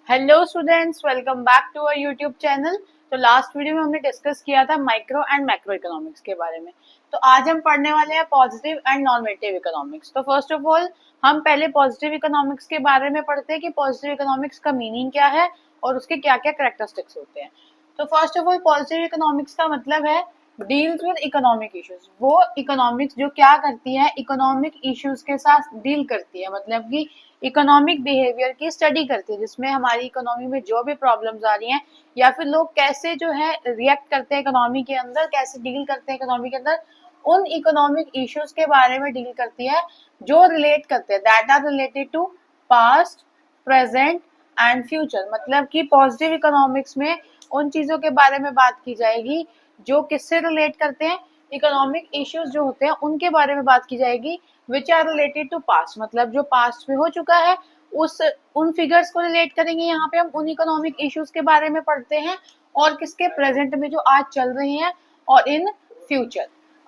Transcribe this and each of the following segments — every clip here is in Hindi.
Hello students, welcome back to our YouTube channel. तो लास्ट वीडियो में हमने डिस्कस किया था माइक्रो एंड मैक्रो इकोनॉमिक्स के बारे में। तो आज हम पढ़ने वाले हैं positive and non negative economics. तो फर्स्ट ऑफ ऑल हम पहले पॉजिटिव इकोनॉमिक्स के बारे में पढ़ते हैं कि पॉजिटिव इकोनॉमिक्स का मीनिंग क्या है और उसके क्या क्या कैरेक्टरिस्टिक्स होते हैं। तो first of all positive economics का मतलब है डील्स विद इकोनॉमिक इश्यूज। वो इकोनॉमिक्स जो क्या करती है, इकोनॉमिक इश्यूज के साथ डील करती है, मतलब कि इकोनॉमिक बिहेवियर की स्टडी करती है, जिसमें हमारी इकोनॉमी में जो भी प्रॉब्लम्स आ रही हैं या फिर लोग कैसे जो है रिएक्ट करते हैं इकोनॉमी के अंदर, कैसे डील करते हैं इकोनॉमी के अंदर, उन इकोनॉमिक इश्यूज के बारे में डील करती है जो रिलेट करते हैं, that are related to past, present and future. मतलब कि पॉजिटिव इकोनॉमिक्स में उन चीजों के बारे में बात की जाएगी जो किससे रिलेट करते हैं, इकोनॉमिक इश्यूज जो होते हैं उनके बारे में बात की जाएगी which are related to past, मतलब जो पास्ट में हो चुका है उस उन फिगर्स को रिलेट करेंगे। यहाँ पे हम उन इकोनॉमिक इश्यूज के बारे में पढ़ते हैं और किसके प्रेजेंट में जो आज चल रहे हैं और इन फ्यूचर।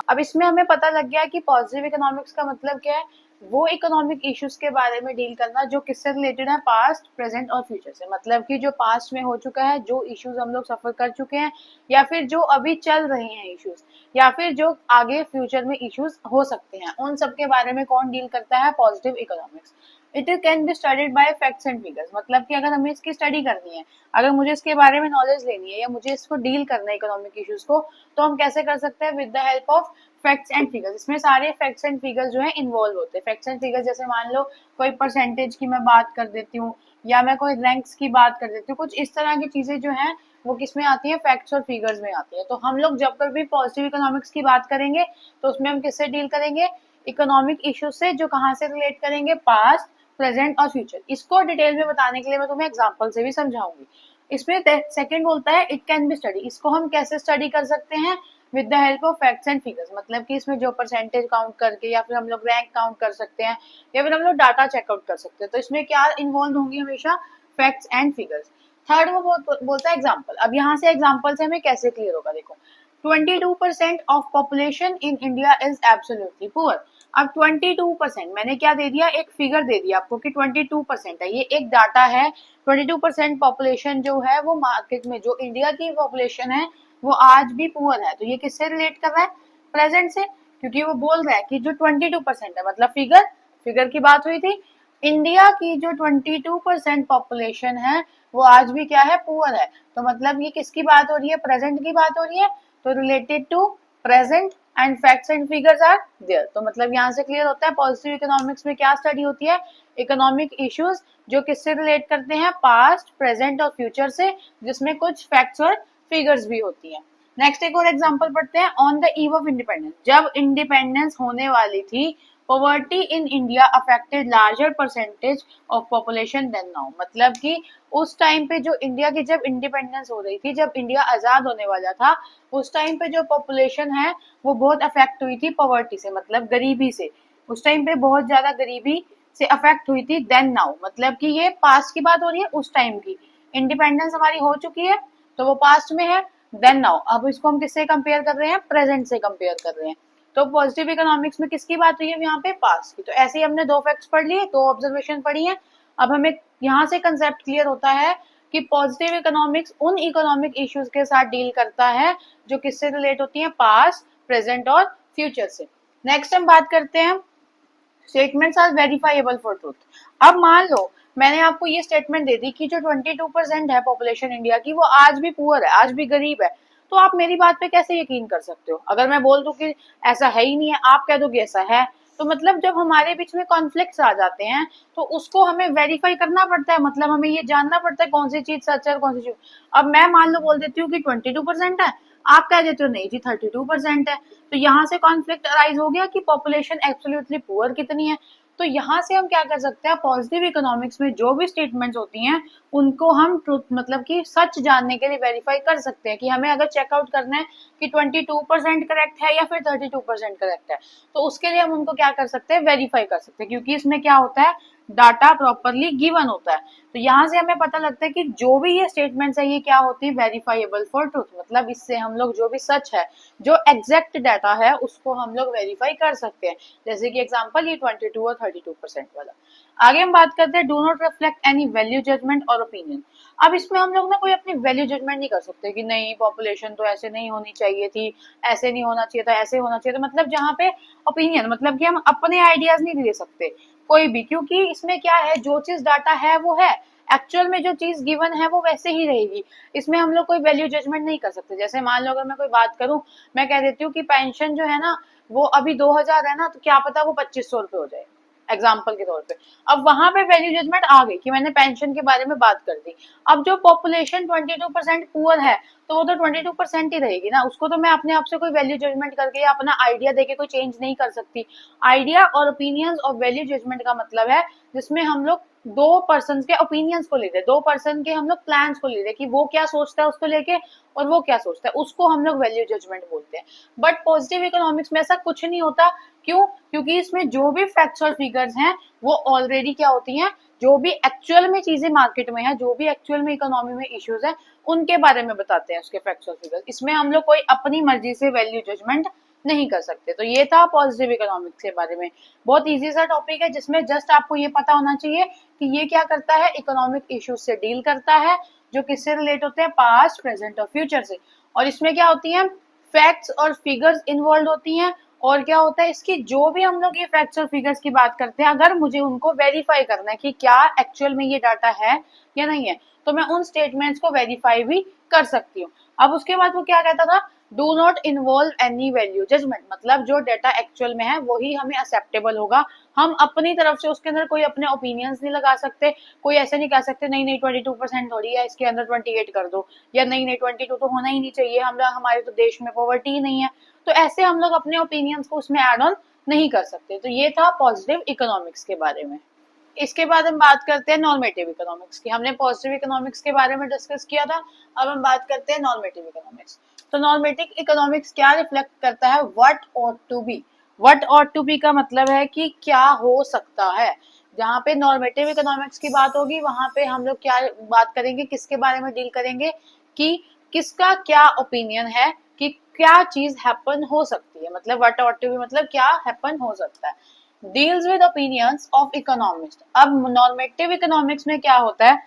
अब इसमें हमें पता लग गया कि पॉजिटिव इकोनॉमिक्स का मतलब क्या है, वो इकोनॉमिक इश्यूज के बारे में डील करना जो किससे रिलेटेड है, पास्ट, प्रेजेंट और फ्यूचर से। मतलब कि जो पास्ट में हो चुका है, जो इश्यूज हम लोग सफर कर चुके हैं, या फिर जो अभी चल रहे हैं इश्यूज, या फिर जो आगे फ्यूचर में इश्यूज हो सकते हैं, उन सब के बारे में कौन डील करता है, positive economics. It can be studied by facts and figures. मतलब कि अगर हमें इसकी स्टडी करनी है, अगर मुझे इसके बारे में नॉलेज लेनी है या मुझे इसको डील करना है इकोनॉमिक इश्यूज को, तो हम कैसे कर सकते हैं, with the help of facts and figures. इसमें सारे फैक्ट्स एंड फिगर्स जो है इन्वॉल्व होते हैं। फैक्ट्स एंड फिगर्स जैसे मान लो कोई परसेंटेज की मैं बात कर देती हूँ या मैं कोई रैंक्स की बात कर देती हूँ, कुछ इस तरह की चीजें जो है वो किसमें आती है, फैक्ट्स और फिगर्स में आती है। तो हम लोग जब भी पॉजिटिव इकोनॉमिक्स की बात करेंगे तो उसमें हम किससे डील करेंगे, इकोनॉमिक इश्यूज से, जो कहाँ से रिलेट करेंगे, पास्ट, प्रेजेंट और फ्यूचर। इसको डिटेल में बताने के लिए मैं तुम्हें एग्जांपल से भी समझाऊंगी। इसमें सेकंड बोलता है इट कैन बी स्टडी। इसको हम कैसे स्टडी कर सकते हैं, with the help of facts and figures. मतलब कि इसमें जो परसेंटेज काउंट करके या फिर हम लोग रैंक काउंट कर सकते हैं या फिर हम लोग डाटा चेकआउट कर सकते हैं। तो इसमें क्या इन्वॉल्व होंगी, हमेशा फैक्ट्स एंड फिगर्स। थर्ड वो बोलता है एग्जाम्पल। अब यहाँ से एग्जाम्पल से हमें कैसे क्लियर होगा, देखो 22% of population in India is absolutely poor. अब 22% मैंने क्या दे दिया, एक फिगर दे दिया आपको कि 22% है, ये एक डाटा है। 22% पॉपुलेशन जो है वो मार्केट में, जो इंडिया की पॉपुलेशन है वो आज भी पुअर है। तो ये किससे रिलेट कर रहा है, प्रेजेंट से, क्योंकि वो बोल रहा है कि जो 22% है, मतलब फिगर फिगर की बात हुई थी, इंडिया की जो 22% पॉपुलेशन है वो आज भी क्या है, पुअर है। तो मतलब ये किसकी बात हो रही है, प्रेजेंट की बात हो रही है। तो related to present and facts and figures are there. तो मतलब यहाँ से क्लियर होता है पॉजिटिव इकोनॉमिक्स में क्या स्टडी होती है, इकोनॉमिक इश्यूज जो किससे रिलेट करते हैं, पास्ट, प्रेजेंट और फ्यूचर से, जिसमें कुछ फैक्ट्स और फिगर्स भी होती है। नेक्स्ट एक और एग्जांपल पढ़ते हैं। On the eve of independence, जब इंडिपेंडेंस होने वाली थी, poverty in India affected larger percentage of population than now. मतलब कि उस टाइम पे जो इंडिया की जब इंडिपेंडेंस हो रही थी, जब इंडिया आजाद होने वाला था, उस टाइम पे जो पॉपुलेशन है वो बहुत अफेक्ट हुई थी पॉवर्टी से, मतलब गरीबी से। उस टाइम पे बहुत ज्यादा गरीबी से अफेक्ट हुई थी। देन नाउ मतलब कि ये पास्ट की बात हो रही है, उस टाइम की इंडिपेंडेंस हमारी हो चुकी है तो वो पास्ट में है। देन नाउ अब इसको हम किससे कंपेयर कर रहे हैं, प्रेजेंट से कंपेयर कर रहे हैं। तो पॉजिटिव इकोनॉमिक्स में किसकी बात हुई है, यहाँ पे पास्ट की। तो ऐसे ही हमने दो फैक्ट्स पढ़ लिए, दो ऑब्जर्वेशन पढ़ी है। अब हमें यहाँ से कंसेप्ट क्लियर होता है कि पॉजिटिव इकोनॉमिक्स उन इकोनॉमिक इश्यूज के साथ डील करता है जो किससे रिलेट होती है, पास्ट, प्रेजेंट और फ्यूचर से। नेक्स्ट हम बात करते हैं statements are verifiable for truth. अब मान लो मैंने आपको ये स्टेटमेंट दे दी कि जो 22% है पॉपुलेशन इंडिया की वो आज भी पुअर है, आज भी गरीब है। तो आप मेरी बात पे कैसे यकीन कर सकते हो, अगर मैं बोल दूं कि ऐसा है ही नहीं है, आप कह दो कि ऐसा है। तो मतलब जब हमारे बीच में कॉन्फ्लिक्ट्स आ जाते हैं तो उसको हमें वेरीफाई करना पड़ता है, मतलब हमें ये जानना पड़ता है कौन सी चीज सच है और कौन सी चीज। अब मैं मान लो बोल देती हूँ कि 22% है, आप कह देते हो नहीं जी 32% है। तो यहाँ से कॉन्फ्लिक्ट अराइज हो गया कि पॉपुलेशन एब्सोल्युटली पुअर कितनी है। तो यहाँ से हम क्या कर सकते हैं, पॉजिटिव इकोनॉमिक्स में जो भी स्टेटमेंट्स होती हैं उनको हम ट्रुथ, मतलब कि सच जानने के लिए वेरीफाई कर सकते हैं कि हमें अगर चेकआउट करना है कि 22% करेक्ट है या फिर 32% करेक्ट है, तो उसके लिए हम उनको क्या कर सकते हैं, वेरीफाई कर सकते हैं। क्योंकि इसमें क्या होता है, डाटा प्रॉपरली गिवन होता है। तो यहाँ से हमें पता लगता है कि जो भी ये स्टेटमेंट्स है ये क्या होती है, वेरीफाइबल फॉर ट्रूथ, मतलब इससे हम लोग जो भी सच है, जो एग्जैक्ट डाटा है उसको हम लोग वेरीफाई कर सकते हैं। जैसे कि एग्जांपल ये 22 और 32% वाला। आगे हम बात करते हैं do not reflect any value judgement और ओपिनियन। अब इसमें हम लोग ना कोई अपनी वैल्यू जजमेंट नहीं कर सकते कि नहीं पॉपुलेशन तो ऐसे नहीं होनी चाहिए थी, ऐसे नहीं होना चाहिए था, ऐसे होना चाहिए था, मतलब जहाँ पे ओपिनियन मतलब कि हम अपने आइडियाज नहीं दे सकते कोई भी, क्योंकि इसमें क्या है, जो चीज डाटा है वो है, एक्चुअल में जो चीज गिवन है वो वैसे ही रहेगी। इसमें हम लोग कोई वैल्यू जजमेंट नहीं कर सकते। जैसे मान लो अगर मैं कोई बात करूं, मैं कह देती हूँ कि पेंशन जो है ना वो अभी 2000 है ना, तो क्या पता वो 2500 रुपए हो जाए, एग्जाम्पल के तौर पे। अब वहां पे वैल्यू जजमेंट आ गई कि मैंने पेंशन के बारे में बात कर दी। अब जो पॉपुलेशन 22% पुअर है तो वो तो 22% ही रहेगी ना, उसको तो मैं अपने आप से कोई वैल्यू जजमेंट करके या अपना आइडिया देके कोई चेंज नहीं कर सकती। आइडिया और ओपिनियंस और वैल्यू जजमेंट का मतलब है जिसमें हम लोग दो पर्सन के ओपिनियंस को लेते हैं, दो पर्सन के हम लोग प्लान्स को लेते हैं कि वो क्या सोचता है उसको लेके और वो क्या सोचता है, उसको हम लोग वैल्यू जजमेंट बोलते हैं। बट पॉजिटिव इकोनॉमिक्स में ऐसा कुछ नहीं होता। क्यों? क्योंकि इसमें जो भी फैक्ट्स और फिगर्स हैं वो ऑलरेडी क्या होती हैं, जो भी एक्चुअल में चीजें मार्केट में है, जो भी एक्चुअल में इकोनॉमी में इश्यूज है उनके बारे में बताते हैं उसके फैक्ट्स और फिगर्स। इसमें हम लोग कोई अपनी मर्जी से वैल्यू जजमेंट नहीं कर सकते। तो ये था पॉजिटिव इकोनॉमिक्स के बारे में। बहुत इजी सा टॉपिक है जिसमें जस्ट आपको ये पता होना चाहिए कि ये क्या करता है, इकोनॉमिक इश्यूज से डील करता है जो किससे रिलेट होते हैं, पास्ट प्रेजेंट और फ्यूचर से। और इसमें क्या होती है, फैक्ट्स और फिगर्स इन्वॉल्व होती हैं। और क्या होता है इसकी, जो भी हम लोग ये फैक्ट्स और फिगर्स की बात करते हैं, अगर मुझे उनको वेरीफाई करना है कि क्या एक्चुअल में ये डाटा है या नहीं है, तो मैं उन स्टेटमेंट्स को वेरीफाई भी कर सकती हूँ। अब उसके बाद वो क्या कहता था, do not involve any value judgement, मतलब जो डाटा एक्चुअल में है वही हमें एक्सेप्टेबल होगा। हम अपनी तरफ से उसके अंदर कोई अपने ओपिनियंस नहीं लगा सकते। कोई ऐसे नहीं कह सकते नहीं नहीं 22% थोड़ी है, इसके अंदर 28 कर दो, या नहीं नहीं 22 तो होना ही नहीं चाहिए, हम लोग हमारे तो देश में पॉवर्टी ही नहीं है। तो ऐसे हम लोग अपने ओपिनियंस को उसमें एड ऑन नहीं कर सकते। तो ये था पॉजिटिव इकोनॉमिक्स के बारे में। इसके बाद हम बात करते हैं नॉर्मेटिव इकोनॉमिक्स की। हमने पॉजिटिव इकोनॉमिक्स के बारे में डिस्कस किया था, अब हम बात करते हैं नॉर्मेटिव इकोनॉमिक्स। तो नॉर्मेटिव इकोनॉमिक्स क्या रिफ्लेक्ट करता है, what ought to be. What ought to be का मतलब है कि क्या हो सकता है। जहाँ पे नॉर्मेटिव इकोनॉमिक्स की बात होगी वहां पे हम लोग क्या बात करेंगे, किसके बारे में डील करेंगे कि किसका क्या ओपिनियन है कि क्या चीज हैपन हो सकती है, मतलब व्हाट ऑट टू बी मतलब क्या हैपन हो सकता है। Deals with opinions of economist. अब नॉर्मेटिव इकोनॉमिक्स में क्या होता है,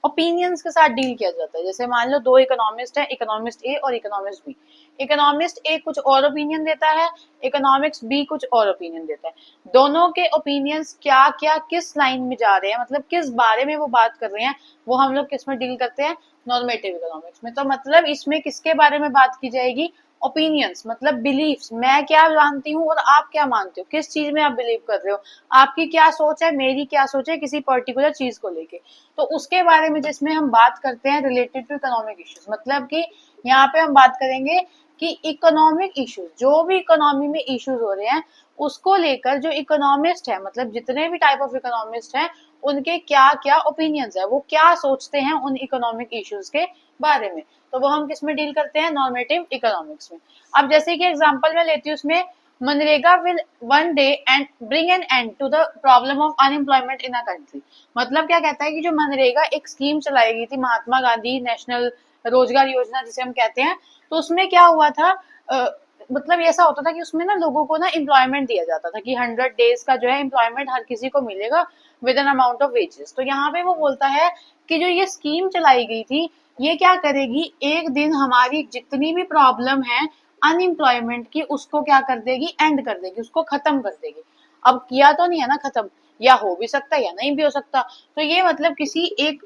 ओपिनियंस के साथ डील किया जाता है। जैसे मान लो दो इकोनॉमिस्ट है, इकोनॉमिस्ट ए और इकोनॉमिस्ट बी। इकोनॉमिस्ट ए कुछ और ओपिनियन देता है, इकोनॉमिक्स बी कुछ और ओपिनियन देता है। दोनों के ओपिनियंस क्या क्या किस लाइन में जा रहे हैं, मतलब किस बारे में वो बात कर रहे हैं, वो हम लोग किस में डील करते हैं, नॉर्मेटिव इकोनॉमिक्स में। तो मतलब इसमें किसके बारे में बात की जाएगी, ओपिनियंस मतलब बिलीफ्स, मैं क्या मानती हूँ और आप क्या मानते हो, किस चीज में आप बिलीव कर रहे हो, आपकी क्या सोच है, मेरी क्या सोच है किसी पर्टिकुलर चीज को लेके। तो उसके बारे में जिसमें हम बात करते हैं रिलेटेड टू इकोनॉमिक इश्यूज, मतलब कि यहाँ पे हम बात करेंगे कि इकोनॉमिक इश्यूज, जो भी इकोनॉमी में इश्यूज हो रहे हैं उसको लेकर जो इकोनॉमिस्ट है, मतलब जितने भी टाइप ऑफ इकोनॉमिस्ट हैं उनके क्या क्या ओपिनियंस है, वो क्या सोचते हैं उन इकोनॉमिक इश्यूज के बारे में। तो वो हम किस में डील करते हैं, नॉर्मेटिव इकोनॉमिक्स में। अब जैसे कि एग्जांपल मैं लेती हूँ उसमें, मनरेगा will one day and bring an end to the problem of unemployment in a country. मतलब क्या कहता है कि जो मनरेगा एक स्कीम चलाई गई थी, महात्मा गांधी नेशनल रोजगार योजना जिसे हम कहते हैं, तो उसमें क्या हुआ था, मतलब ऐसा होता था कि उसमें ना लोगों को ना एम्प्लॉयमेंट दिया जाता था कि 100 डेज का जो है एम्प्लॉयमेंट हर किसी को मिलेगा with an amount of wages. तो यहाँ पे वो बोलता है कि जो ये स्कीम चलाई गई थी ये क्या करेगी, एक दिन हमारी जितनी भी प्रॉब्लम है अनएम्प्लॉयमेंट की उसको क्या कर देगी, एंड कर देगी, उसको खत्म कर देगी। अब किया तो नहीं है ना खत्म, या हो भी सकता है या नहीं भी हो सकता। तो ये मतलब किसी एक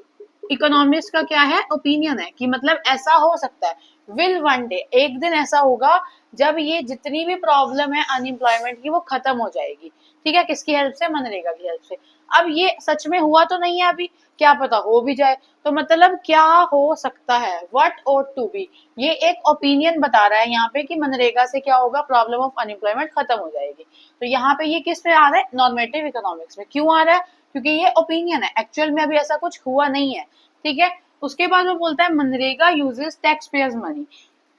इकोनॉमिस्ट का क्या है, ओपिनियन है कि मतलब ऐसा हो सकता है, विल वन डे, एक दिन ऐसा होगा जब ये जितनी भी प्रॉब्लम है अनएम्प्लॉयमेंट की वो खत्म हो जाएगी। ठीक है, किसकी हेल्प से, मनरेगा की हेल्प से। अब ये सच में हुआ तो नहीं है अभी, क्या पता हो भी जाए। तो मतलब क्या हो सकता है, व्हाट ought टू बी, ये एक ओपिनियन बता रहा है यहाँ पे कि मनरेगा से क्या होगा, प्रॉब्लम ऑफ अनएम्प्लॉयमेंट खत्म हो जाएगी। तो यहाँ पे ये किस में आ रहा है, नॉर्मेटिव इकोनॉमिक्स में। क्यों आ रहा है, क्योंकि ये ओपिनियन है, एक्चुअल में अभी ऐसा कुछ हुआ नहीं है। ठीक है, उसके बाद वो बोलता है MNREGA uses tax payers money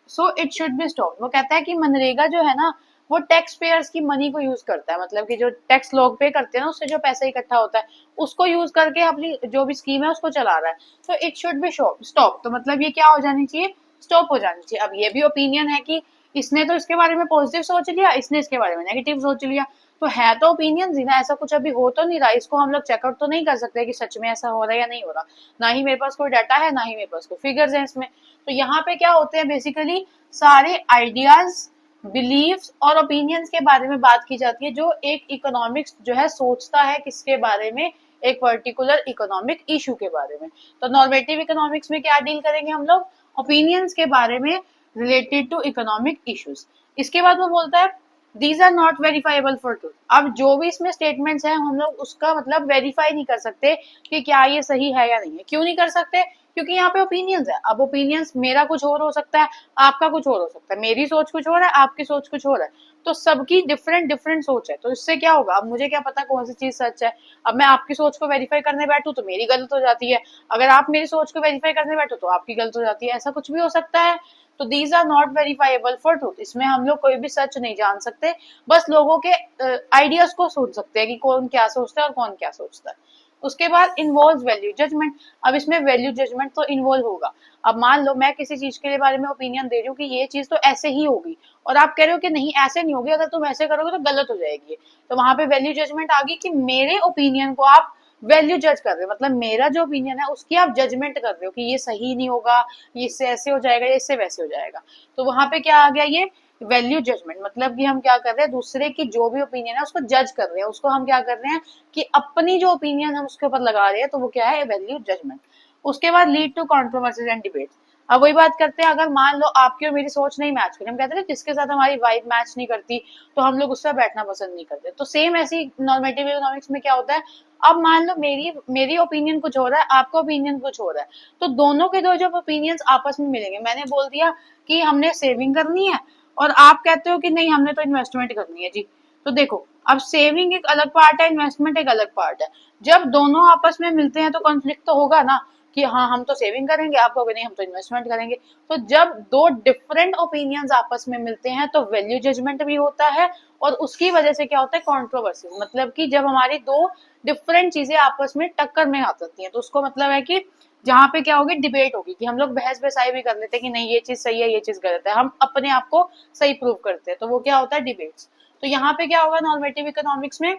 so it should be stop. वो कहता है कि मनरेगा जो है ना वो टैक्स पेयर्स की मनी को यूज करता है, मतलब कि जो टैक्स लोग पे करते हैं ना, उससे जो पैसा इकट्ठा होता है उसको यूज करके अपनी जो भी स्कीम है उसको चला रहा है। तो इट शुड बी स्टॉप। तो मतलब ये क्या हो जानी चाहिए, स्टॉप हो जानी चाहिए। अब ये भी ओपिनियन है कि इसने तो इसके बारे में पॉजिटिव सोच लिया, इसने इसके बारे में नेगेटिव सोच लिया, तो है तो ओपिनियन ही ना, ऐसा कुछ अभी हो तो नहीं रहा, इसको हम लोग चेकआउट तो नहीं कर सकते कि सच में ऐसा हो रहा है या नहीं हो रहा। ना ही मेरे पास कोई डाटा है, ना ही मेरे पास कोई फिगर्स है इसमें। तो यहाँ पे क्या होते हैं, बेसिकली सारे आइडियाज, बिलीव्स और ओपिनियंस के बारे में बात की जाती है, जो एक इकोनॉमिक्स जो है सोचता है किसके बारे में, एक पर्टिकुलर इकोनॉमिक इशू के बारे में। तो नॉर्मेटिव इकोनॉमिक्स में क्या डील करेंगे हम लोग, ओपिनियंस के बारे में रिलेटेड टू इकोनॉमिक इश्यूज। इसके बाद वो बोलता है these are not verifiable for truth. अब जो भी इसमें स्टेटमेंट्स हैं हम लोग उसका मतलब वेरीफाई नहीं कर सकते कि क्या ये सही है या नहीं है। क्यों नहीं कर सकते, क्योंकि यहाँ पे ओपिनियंस है। अब ओपिनियंस मेरा कुछ और हो सकता है, आपका कुछ और हो सकता है, मेरी सोच कुछ और है, आपकी सोच कुछ और है, तो सबकी डिफरेंट डिफरेंट सोच है। तो इससे क्या होगा, अब मुझे क्या पता कौन सी चीज सच है। अब मैं आपकी सोच को वेरीफाई करने बैठू तो मेरी गलत हो जाती है, अगर आप मेरी सोच को वेरीफाई करने बैठो तो आपकी गलत हो जाती है, ऐसा कुछ भी हो सकता है। तो these are not verifiable for truth, इसमें हम लोग कोई भी सच नहीं जान सकते, बस लोगों के आइडियाज को सोच सकते हैं कि कौन क्या सोचता है और कौन क्या सोचता है। उसके बाद इन्वॉल्व वैल्यू जजमेंट। अब इसमें वैल्यू जजमेंट तो इन्वॉल्व होगा। अब मान लो मैं किसी चीज के बारे में ओपिनियन दे रही हूँ कि ये चीज तो ऐसे ही होगी, और आप कह रहे हो कि नहीं ऐसे नहीं होगी, अगर तुम ऐसे करोगे तो गलत हो जाएगी। तो वहां पे वैल्यू जजमेंट आ गई कि मेरे ओपिनियन को आप वैल्यू जज कर रहे हो, मतलब मेरा जो ओपिनियन है उसकी आप जजमेंट कर रहे हो कि ये सही नहीं होगा, ये इससे ऐसे हो जाएगा, इससे वैसे हो जाएगा। तो वहां पे क्या आ गया, ये वैल्यू जजमेंट, मतलब कि हम क्या कर रहे हैं, दूसरे की जो भी ओपिनियन है उसको जज कर रहे हैं, उसको हम क्या कर रहे हैं कि अपनी जो ओपिनियन हम उसके ऊपर लगा रहे हैं, तो वो क्या है, वैल्यू जजमेंट। उसके बाद lead to controversies and debates. अब वही बात करते हैं, अगर मान लो आपकी और मेरी सोच नहीं मैच करी, हम कहते हैं जिसके साथ हमारी वाइब मैच नहीं करती तो हम लोग उससे बैठना पसंद नहीं करते। तो सेम ऐसी नॉर्मेटिव इकोनॉमिक्स में क्या होता है, अब मान लो मेरी मेरी ओपिनियन कुछ हो रहा है, आपका ओपिनियन कुछ हो रहा है, तो दोनों के दो जब ओपिनियंस आपस में मिलेंगे, मैंने बोल दिया कि हमने सेविंग करनी है और आप कहते हो कि नहीं हमने तो इन्वेस्टमेंट करनी है जी। तो देखो, अब सेविंग एक अलग पार्ट है, इन्वेस्टमेंट एक अलग पार्ट है। जब दोनों आपस में मिलते हैं तो कॉन्फ्लिक्ट तो होगा ना, कि हाँ हम तो सेविंग करेंगे, आप कहोगे नहीं हम तो इन्वेस्टमेंट करेंगे। तो जब दो डिफरेंट ओपिनियंस आपस में मिलते हैं तो वैल्यू जजमेंट भी होता है, और उसकी वजह से क्या होता है, कंट्रोवर्सी, मतलब कि जब हमारी दो डिफरेंट चीजें आपस में टक्कर में आ जाती हैं, तो उसको मतलब है कि जहाँ पे क्या होगी, डिबेट होगी, कि हम लोग बहस बसाई भी कर लेते हैं कि नहीं ये चीज सही है, ये चीज गलत है, हम अपने आप को सही प्रूव करते हैं, तो वो क्या होता है, डिबेट्स। तो यहाँ पे क्या होगा, नॉर्मेटिव इकोनॉमिक्स में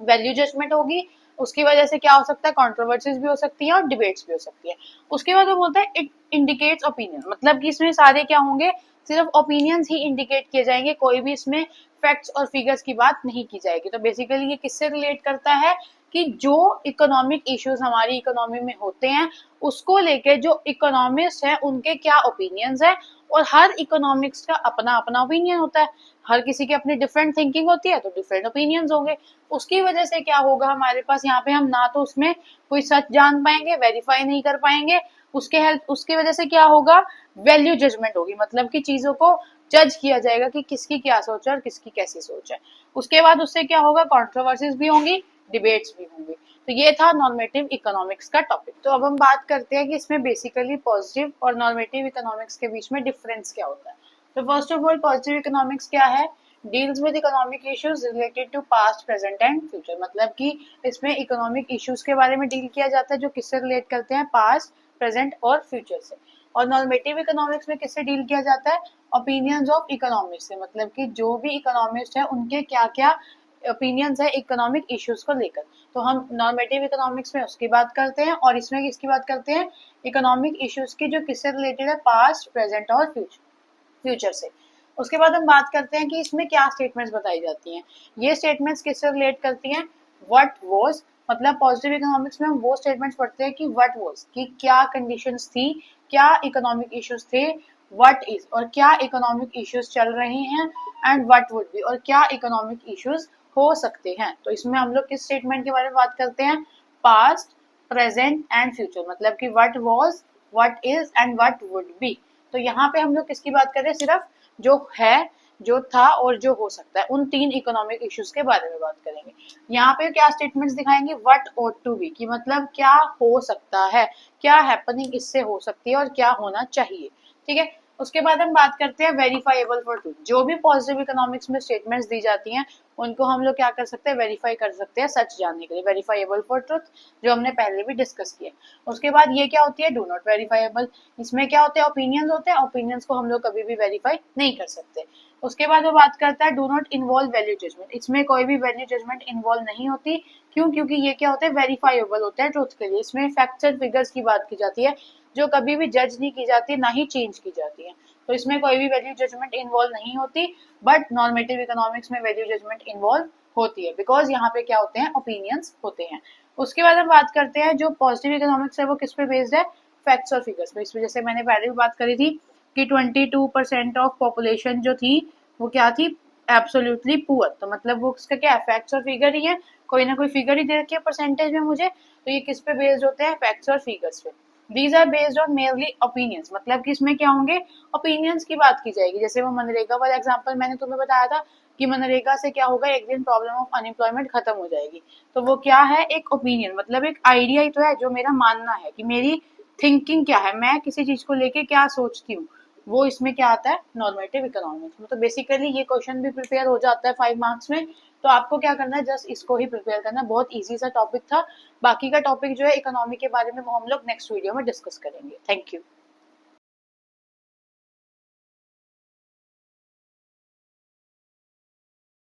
वैल्यू जजमेंट होगी, उसकी वजह से क्या हो सकता है, कंट्रोवर्सीज भी हो सकती है और डिबेट्स भी हो सकती है। उसके बाद वो बोलता है इट इंडिकेट्स ओपिनियन, मतलब कि इसमें सारे क्या होंगे, सिर्फ ओपिनियंस ही इंडिकेट किए जाएंगे, कोई भी इसमें फैक्ट्स और फिगर्स की बात नहीं की जाएगी। तो बेसिकली ये किससे रिलेट करता है, कि जो इकोनॉमिक इश्यूज हमारी इकोनॉमी में होते हैं उसको लेके जो इकोनॉमिस्ट हैं उनके क्या ओपिनियंस है, और हर इकोनॉमिक्स का अपना अपना ओपिनियन होता है, हर किसी की अपनी डिफरेंट थिंकिंग होती है, तो डिफरेंट ओपिनियंस होंगे। उसकी वजह से क्या होगा हमारे पास, यहाँ पे हम ना तो उसमें कोई सच जान पाएंगे, वेरीफाई नहीं कर पाएंगे, उसके वजह से क्या होगा, वैल्यू जजमेंट होगी, मतलब कि चीजों को जज किया जाएगा कि किसकी क्या सोच है और किसकी कैसी सोच है। उसके बाद उससे क्या होगा, कंट्रोवर्सीज भी होंगी, डिबेट्स भी होंगी। तो ये था नॉर्मेटिव इकोनॉमिक्स का टॉपिक। तो अब हम बात करते हैं कि इसमें बेसिकली पॉजिटिव और नॉर्मेटिव इकोनॉमिक्स के बीच में डिफरेंस क्या होता है। तो first of all positive economics क्या है, deals with economic issues related to past present and future, मतलब कि इसमें इकोनॉमिक इश्यूज के बारे में डील किया जाता है जो किससे रिलेट करते हैं, पास्ट प्रेजेंट और फ्यूचर से। और नॉर्मेटिव इकोनॉमिक्स में किससे डील किया जाता है, ओपिनियंस ऑफ इकोनॉमिस्ट से, मतलब कि जो भी इकोनॉमिस्ट है उनके क्या क्या ओपिनियंस है इकोनॉमिक इश्यूज को लेकर। तो हम नॉर्मेटिव इकोनॉमिक्स में उसकी बात करते हैं, और इसमें किसकी बात करते हैं, इकोनॉमिक इश्यूज की जो किससे रिलेटेड है, पास्ट प्रेजेंट और फ्यूचर से। उसके बाद हम बात करते हैं कि इसमें क्या स्टेटमेंट्स बताई जाती हैं। ये स्टेटमेंट्स किससे रिलेट करती हैं, व्हाट वाज, मतलब पॉजिटिव इकोनॉमिक्स में हम वो स्टेटमेंट्स पढ़ते हैं कि व्हाट वाज, कि क्या कंडीशंस थी, क्या इकोनॉमिक इश्यूज थे, व्हाट इज, और क्या इकोनॉमिक इश्यूज चल रहे हैं, एंड व्हाट वुड बी, और क्या इकोनॉमिक इश्यूज हो सकते हैं। तो इसमें हम लोग किस स्टेटमेंट के बारे में बात करते हैं, पास्ट प्रेजेंट एंड फ्यूचर, मतलब कि what was, what is and what would be. तो यहाँ पे हम लोग किसकी बात कर रहे हैं, सिर्फ जो है, जो था और जो हो सकता है, उन तीन इकोनॉमिक इश्यूज के बारे में बात करेंगे। यहाँ पे क्या स्टेटमेंट्स दिखाएंगे, व्हाट ought टू बी, कि मतलब क्या हो सकता है, क्या हैपनिंग इससे हो सकती है और क्या होना चाहिए, ठीक है। उसके बाद हम बात करते हैं वेरीफाइबल फॉर ट्रूथ। जो भी पॉजिटिव इकोनॉमिक्स में स्टेटमेंट्स दी जाती हैं उनको हम लोग क्या कर सकते हैं, वेरीफाई कर सकते हैं सच जानने के लिए, वेरीफाइबल फॉर ट्रूथ, जो हमने पहले भी डिस्कस किया। उसके बाद ये क्या होती है, डू नॉट वेरीफाइबल। इसमें क्या होते हैं, ओपिनियंस होते हैं, ओपिनियंस को हम लोग कभी भी वेरीफाई नहीं कर सकते। उसके बाद वो बात करता है do not involve value judgement. इसमें कोई भी वैल्यू जजमेंट इन्वॉल्व नहीं होती। क्यों? क्योंकि ये क्या होते हैं, वेरीफाइबल होते हैं ट्रूथ के लिए। इसमें फैक्ट्स एंड फिगर्स की बात की जाती है जो कभी भी जज नहीं की जाती, ना ही चेंज की जाती है। तो इसमें कोई भी वैल्यू जजमेंट इन्वॉल्व नहीं होती। बट नॉर्मेटिव इकोनॉमिक्स में वैल्यू जजमेंट इन्वॉल्व होती है, बिकॉज यहाँ पे क्या होते हैं, ओपिनियंस होते हैं। उसके बाद हम बात करते हैं जो पॉजिटिव इकोनॉमिक्स है वो किस पे बेस्ड है, फैक्ट्स और फिगर्स पे। इसमें जैसे मैंने पहले भी बात करी थी कि 22% ऑफ पॉपुलेशन जो थी वो क्या थी, एब्सोल्युटली पुअर। तो मतलब वो उसका क्या है, फैक्ट्स और फिगर ही है, कोई ना कोई फिगर ही दे रखी है परसेंटेज में मुझे, तो ये किस पे बेस्ड होते हैं, फैक्ट्स और फिगर्स पे। These are based on merely opinions, मतलब कि इसमें क्या होंगे, ओपिनियंस की बात की जाएगी। जैसे वो मनरेगा वाला एग्जांपल मैंने तुम्हें बताया था कि मनरेगा से क्या होगा, एक दिन प्रॉब्लम ऑफ अनएम्प्लॉयमेंट खत्म हो जाएगी। तो वो क्या है, एक ओपिनियन, मतलब एक आइडिया ही तो है, जो मेरा मानना है कि मेरी थिंकिंग क्या है, मैं किसी चीज को लेके क्या सोचती हूँ, वो इसमें क्या आता है, नॉर्मेटिव इकोनॉमिक्स में। तो बेसिकली ये क्वेश्चन भी प्रिपेयर हो जाता है 5 मार्क्स में। तो आपको क्या करना है, जस्ट इसको ही प्रिपेयर करना है, बहुत इजी सा टॉपिक था। बाकी का टॉपिक जो है इकोनॉमी के बारे में वो हम लोग नेक्स्ट वीडियो में डिस्कस करेंगे। Thank you.